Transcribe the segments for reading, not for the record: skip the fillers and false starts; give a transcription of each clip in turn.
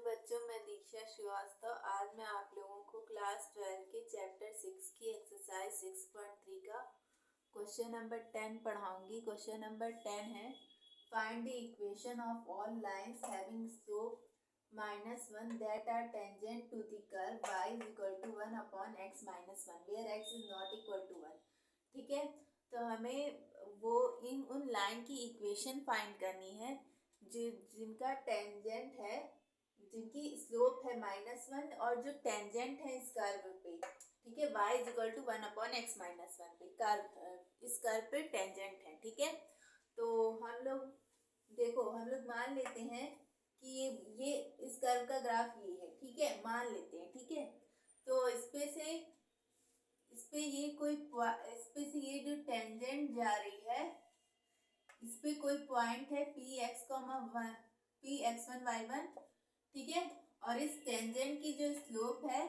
बच्चों, मैं दीक्षा श्रीवास्तव। आज मैं आप लोगों को क्लास 12 के चैप्टर 6 की एक्सरसाइज 6.3 का क्वेश्चन नंबर 10 पढ़ाऊंगी। क्वेश्चन नंबर 10 है, find the equation of all lines having slope -1 that are tangent to the curve y is equal to 1 upon x minus 1 where x is not equal to 1। ठीक है, तो हमें वो उन line की equation find करनी है जिनका टेंजेंट है, जिनकी स्लोप है -1 और जो टेंजेंट है इस कर्व पे। ठीक है, y is equal to 1 upon x minus 1 पे कर्व, इस कर्व पे टेंजेंट है। ठीक है, तो हम लोग मान लेते हैं कि ये इस कर्व का ग्राफ ये है। ठीक है, मान लेते हैं। ठीक है, तो इस पे से ये जो टेंजेंट जा रही है, इस पे कोई पॉइंट है Px1 y1। ठीक है, और इस टेंजेंट की जो स्लोप है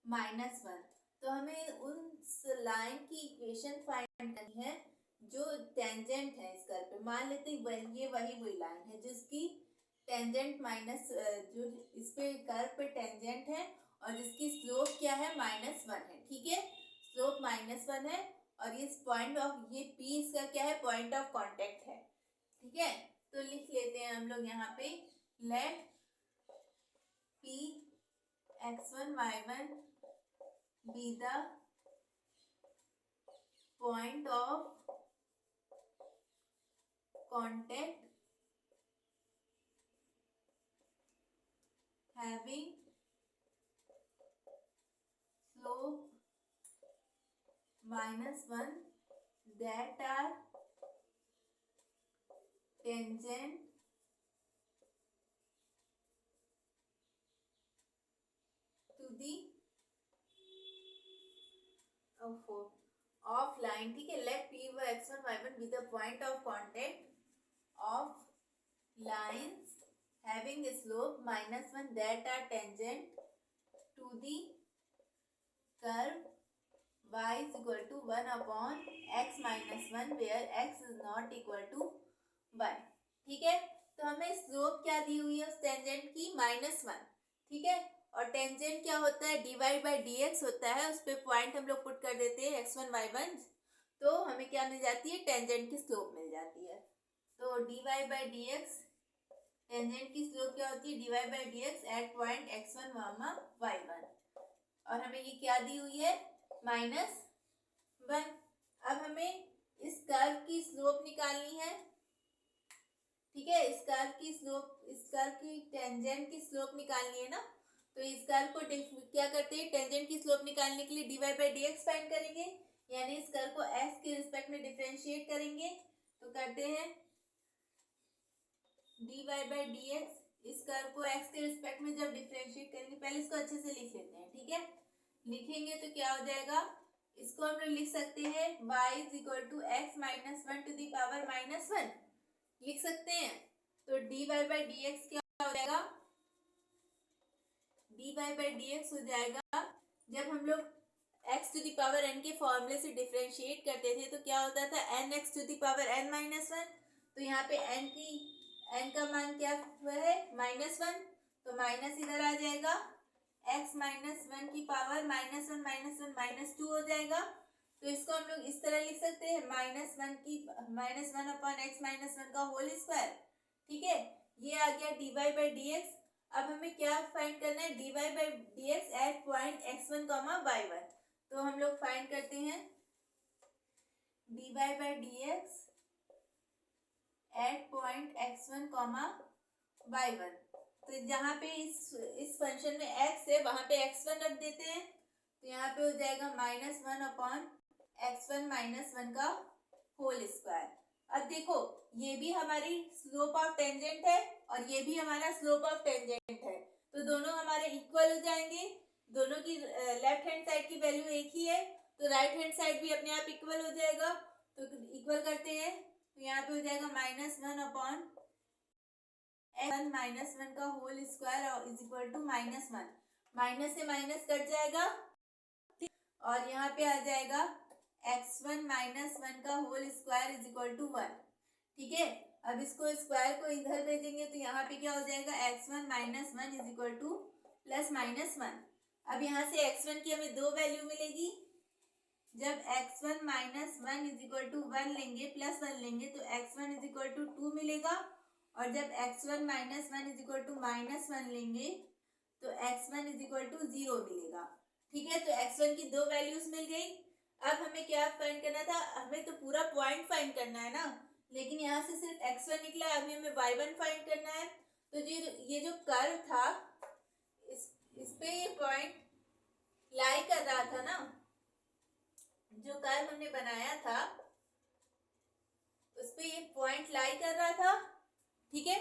-1, तो हमें उस लाइन की इक्वेशन फाइंड करनी है जो टेंजेंट है इस कर्व पे। मान लेते हैं ये वही लाइन है जिसकी टेंजेंट जो इस पे कर्व पे टेंजेंट है और जिसकी स्लोप क्या है -1 है। ठीक है, स्लोप -1 है और इस पॉइंट ऑफ ये P इसका क्या है, पॉइंट ऑफ कांटेक्ट है। ठीक है, तो लिख लेते हैं हम लोग यहाँ पे, late Px1 y1 be the point of contact having slope -1 that are tangent to the of line। ठीक है, let Px1 y1 be the point of contact of lines having a slope -1 that are tangent to the curve y is equal to 1 upon x minus 1 where x is not equal to 1। ठीक है, तो हमें slope क्या दी हुई है उस tangent की, -1। ठीक है, और टेंजेंट क्या होता है, dy/dx होता है। उस पर पॉइंट हम लोग पुट कर देते हैं x1 y1, तो हमें क्या मिल जाती है, टेंजेंट की स्लोप मिल जाती है। तो dy/dx टेंजेंट की स्लोप क्या होती है, dy/dx eight point x1 y1, और हमें ये क्या दी हुई है, -1। अब हमें इस कर्व की स्लोप निकालनी है। ठीक है, इस कर्व की टेंजेंट की स्लोप निकालनी है ना, तो इस कर्व को क्या करते हैं, टेंजेंट की स्लोप निकालने के लिए dy/dx फाइंड करेंगे, यानी इस कर्व को x के रिस्पेक्ट में डिफरेंशिएट करेंगे। तो करते हैं dy/dx, इस कर्व को x के रिस्पेक्ट में जब डिफरेंशिएट करेंगे, पहले इसको अच्छे से लिख लेते हैं। ठीक है, लिखेंगे तो क्या हो जाएगा, इसको हम लोग लिख सकते हैं y is equal to x minus 1 to the power -1 लिख सकते हैं। तो dy/dx क्या हो जाएगा, dy/dx हो जाएगा, जब हम लोग x to the power n के फॉर्मूले से डिफरेंशिएट करते थे तो क्या होता था, nx to the power n minus 1। तो यहाँ पे n का मान क्या है, -1, तो माइनस इधर आ जाएगा, x माइनस 1 की पावर -1 -2 हो जाएगा। तो इसको हम लोग इस तरह लिख सकते हैं, -1 अपॉन x माइनस 1 का होल स्क्वायर। ठीक है, ये आ गया dy/dx। अब हमें क्या फाइंड करना है, dy/dx eight point x1 y1। तो हम लोग फाइंड करते हैं dy/dx eight point x1 y1। तो जहाँ पे इस फंक्शन में x है वहां पे x1 रख देते हैं, तो यहाँ पे हो जाएगा -1 अपॉन x1 -1 का होल स्क्वायर। अब देखो, ये भी हमारी स्लोप ऑफ टेंजेंट है और ये भी हमारा स्लोप ऑफ टेंजेंट है, तो दोनों हमारे इक्वल हो जाएंगे। दोनों की लेफ्ट हैंड साइड की वैल्यू एक ही है, तो राइट हैंड साइड भी अपने आप इक्वल हो जाएगा। तो इक्वल करते हैं, तो यहाँ पे हो जाएगा -1 अपॉन x1 का whole square is equal to -1। Minus से माइनस कट जाएगा और यहाँ पे आ जाएगा x1 -1 का whole square is equal to 1। ठीक है, अब इसको स्क्वायर को इधर भेजेंगे तो यहाँ पे क्या हो जाएगा, x1 minus one is equal two plus minus one. अब यहाँ से x1 की हमें दो वैल्यू मिलेगी। जब x1 minus one is equal to one लेंगे प्लस वन लेंगे तो x1 is equal to to मिलेगा, और जब x1 minus one is equal to minus one लेंगे तो x1 is equal to zero मिलेगा। ठीक है, तो x1 की दो वैल्यूज मिल गई। अब हमें क्या फाइंड करना था, हमें तो पूरा पॉइंट फाइंड करना है ना, लेकिन यहाँ से सिर्फ x1 निकला, अभी हमें y1 फाइंड करना है। तो ये जो कर्व था इस पे ये पॉइंट लाई कर रहा था ना, जो कर्व हमने बनाया था उस पे ये पॉइंट लाई कर रहा था। ठीक है,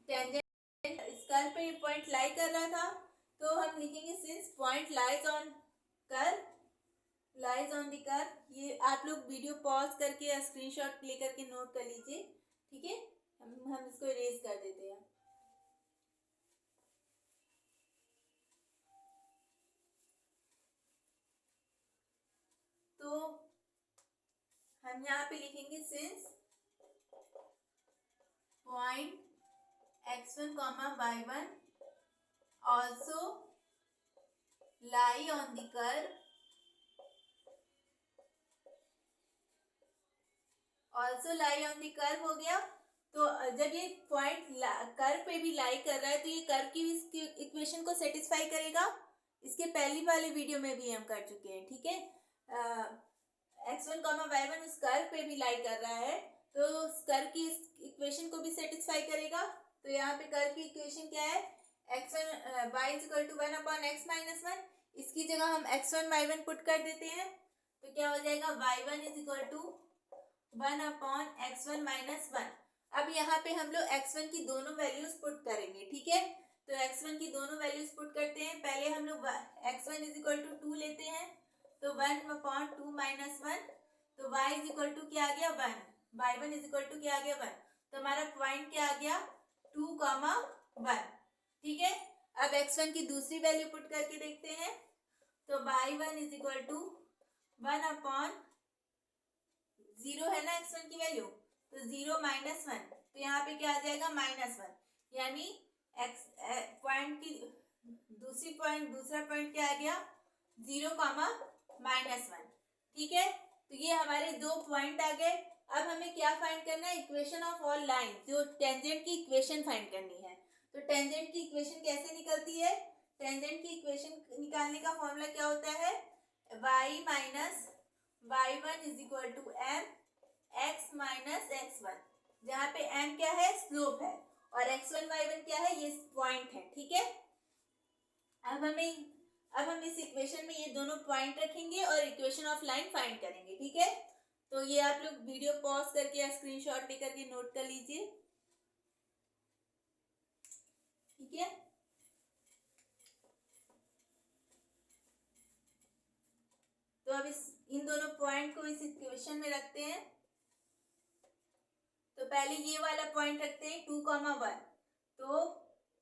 टेंजेंट इस कर्व पे ये पॉइंट लाई कर रहा था, तो हम लिखेंगे since point lies on curve, lies on the curve. ये आप लोग वीडियो पॉज करके स्क्रीनशॉट लेकर के नोट कर लीजिए। ठीक है, हम इसको इरेज कर देते हैं। तो हम यहाँ पे लिखेंगे since point x1 y1 also lie on the curve, also lie on the curve हो गया। तो जब ये पॉइंट कर्व पे भी लाई कर रहा है तो ये कर्व की इसकी इक्वेशन को सेटिस्फाई करेगा। इसके पहली वाले वीडियो में भी हम कर चुके हैं। ठीक है, x1 y1 उस कर्व पे भी लाई कर रहा है तो उस कर्व की इस इक्वेशन को भी सेटिस्फाई करेगा। तो यहाँ पे कर्व की इक्वेशन क्या है, x1 y is equal to one upon x minus one. इसकी जगह हम x1 y1 पुट कर देते हैं तो क्या हो जाएगा, y1 is equal to one upon x1 minus one. अब यहाँ पे हम लोग x1 की दोनों वैल्यूज पुट करेंगे। ठीक है, तो x1 की दोनों वैल्यूज पुट करते हैं। पहले हम लोग x1 is equal to to लेते हैं तो one upon two minus one, तो y इज इक्वल टू क्या आ गया, one. y1 is equal to क्या आ गया, वन। तो हमारा पॉइंट क्या आ गया, टू कॉमा वन। ठीक है, अब x1 की दूसरी वैल्यू पुट करके देखते हैं तो y1 is equal to one upon zero है ना x1 की वैल्यू, तो जीरो माइनस वन, तो यहाँ पे क्या आ जाएगा, माइनस वन। यानी x पॉइंट की दूसरा पॉइंट क्या आ गया, जीरो कॉमा माइनस वन। ठीक है, तो ये हमारे दो पॉइंट आ गए। अब हमें क्या फाइंड करना है, इक्वेशन ऑफ ऑल लाइन, जो टेंजेंट की इक्वेशन फाइंड करनी है। तो टेंजेंट की इक्वेशन कैसे निकलती है, टेंजेंट की इक्वेशन निकालने का फॉर्मूला क्या होता है, y minus y1 is equal to m x minus x1, जहाँ पे m क्या है, स्लोप है, और x1 y1 क्या है, ये पॉइंट है। ठीक है, अब हम इस इक्वेशन में ये दोनों पॉइंट रखेंगे और इक्वेशन ऑफ लाइन फाइंड करेंगे। ठीक है, तो ये आप लोग वीडियो पॉज करके या स्क्रीनशॉट लेकर के नोट कर लीजिए। ठीक है, तो अब इन दोनों पॉइंट को इस इक्वेशन में रखते हैं। तो पहले ये वाला पॉइंट रखते हैं टू कॉमा वन, तो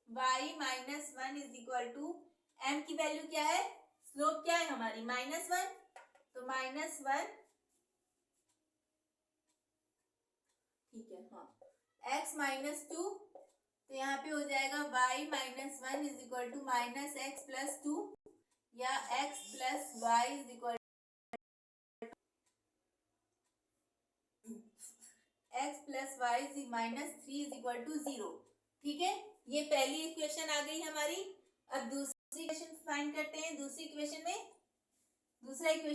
y minus one is equal to m की वैल्यू क्या है, स्लोप क्या है हमारी, माइनस वन, तो माइनस वन। ठीक है, हाँ, x माइनस टू, तो यहाँ पे हो जाएगा y minus one is equal to minus x plus two, या x plus y is equal x plus y minus three is equal to zero. ठीक है, ये पहली इक्वेशन आ गई हमारी। अब दूसरी इक्वेशन फाइंड करते हैं। दूसरी इक्वेशन में दूसरा इक्वेशन